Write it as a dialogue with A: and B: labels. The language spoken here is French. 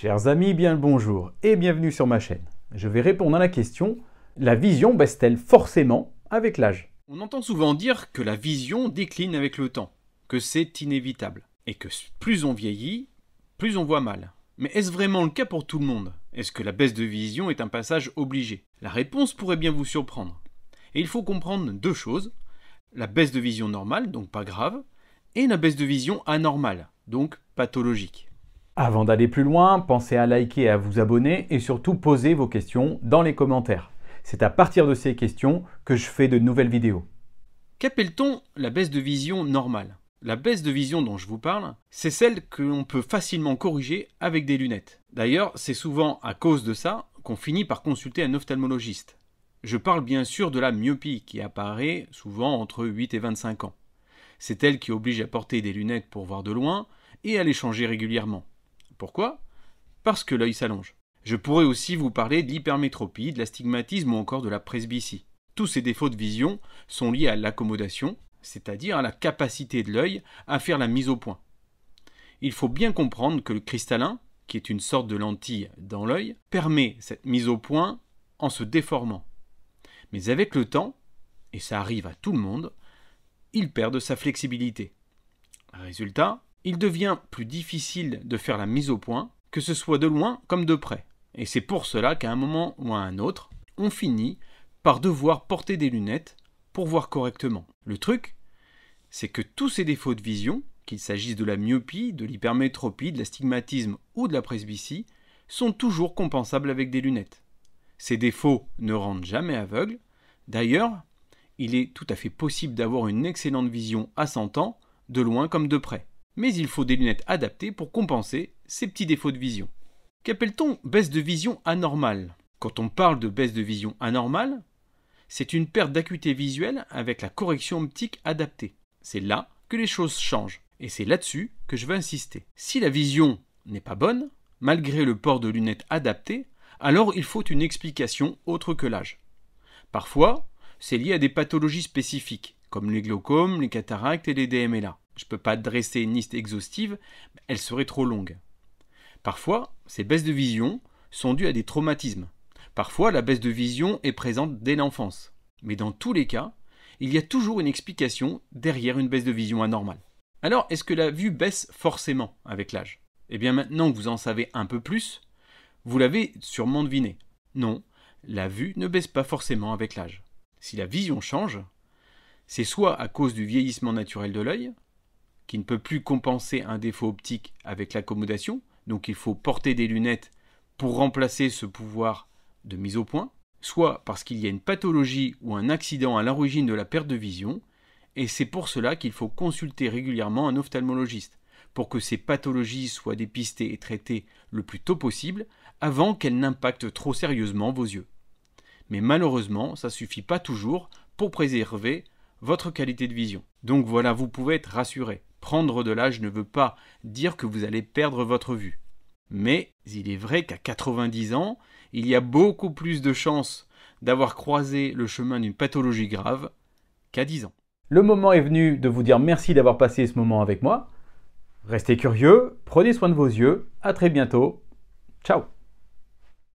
A: Chers amis, bien le bonjour et bienvenue sur ma chaîne. Je vais répondre à la question, la vision baisse-t-elle forcément avec l'âge?
B: On entend souvent dire que la vision décline avec le temps, que c'est inévitable, et que plus on vieillit, plus on voit mal. Mais est-ce vraiment le cas pour tout le monde? Est-ce que la baisse de vision est un passage obligé? La réponse pourrait bien vous surprendre. Et il faut comprendre deux choses, la baisse de vision normale, donc pas grave, et la baisse de vision anormale, donc pathologique.
A: Avant d'aller plus loin, pensez à liker et à vous abonner et surtout poser vos questions dans les commentaires. C'est à partir de ces questions que je fais de nouvelles vidéos.
B: Qu'appelle-t-on la baisse de vision normale? La baisse de vision dont je vous parle, c'est celle que l'on peut facilement corriger avec des lunettes. D'ailleurs, c'est souvent à cause de ça qu'on finit par consulter un ophtalmologiste. Je parle bien sûr de la myopie qui apparaît souvent entre 8 et 25 ans. C'est elle qui oblige à porter des lunettes pour voir de loin et à les changer régulièrement. Pourquoi? Parce que l'œil s'allonge. Je pourrais aussi vous parler de l'hypermétropie, de l'astigmatisme ou encore de la presbytie. Tous ces défauts de vision sont liés à l'accommodation, c'est-à-dire à la capacité de l'œil à faire la mise au point. Il faut bien comprendre que le cristallin, qui est une sorte de lentille dans l'œil, permet cette mise au point en se déformant. Mais avec le temps, et ça arrive à tout le monde, il perd de sa flexibilité. Résultat, il devient plus difficile de faire la mise au point, que ce soit de loin comme de près. Et c'est pour cela qu'à un moment ou à un autre, on finit par devoir porter des lunettes pour voir correctement. Le truc, c'est que tous ces défauts de vision, qu'il s'agisse de la myopie, de l'hypermétropie, de l'astigmatisme ou de la presbytie, sont toujours compensables avec des lunettes. Ces défauts ne rendent jamais aveugle. D'ailleurs, il est tout à fait possible d'avoir une excellente vision à 100 ans, de loin comme de près. Mais il faut des lunettes adaptées pour compenser ces petits défauts de vision. Qu'appelle-t-on baisse de vision anormale? Quand on parle de baisse de vision anormale, c'est une perte d'acuité visuelle avec la correction optique adaptée. C'est là que les choses changent, et c'est là-dessus que je veux insister. Si la vision n'est pas bonne, malgré le port de lunettes adaptées, alors il faut une explication autre que l'âge. Parfois, c'est lié à des pathologies spécifiques, comme les glaucomes, les cataractes et les DMLA. Je ne peux pas dresser une liste exhaustive, elle serait trop longue. Parfois, ces baisses de vision sont dues à des traumatismes. Parfois, la baisse de vision est présente dès l'enfance. Mais dans tous les cas, il y a toujours une explication derrière une baisse de vision anormale. Alors, est-ce que la vue baisse forcément avec l'âge? Eh bien, maintenant que vous en savez un peu plus, vous l'avez sûrement deviné. Non, la vue ne baisse pas forcément avec l'âge. Si la vision change, c'est soit à cause du vieillissement naturel de l'œil, qui ne peut plus compenser un défaut optique avec l'accommodation, donc il faut porter des lunettes pour remplacer ce pouvoir de mise au point, soit parce qu'il y a une pathologie ou un accident à l'origine de la perte de vision, et c'est pour cela qu'il faut consulter régulièrement un ophtalmologiste, pour que ces pathologies soient dépistées et traitées le plus tôt possible, avant qu'elles n'impactent trop sérieusement vos yeux. Mais malheureusement, ça ne suffit pas toujours pour préserver votre qualité de vision. Donc voilà, vous pouvez être rassuré. Prendre de l'âge ne veut pas dire que vous allez perdre votre vue. Mais il est vrai qu'à 90 ans, il y a beaucoup plus de chances d'avoir croisé le chemin d'une pathologie grave qu'à 10 ans.
A: Le moment est venu de vous dire merci d'avoir passé ce moment avec moi. Restez curieux, prenez soin de vos yeux. À très bientôt. Ciao!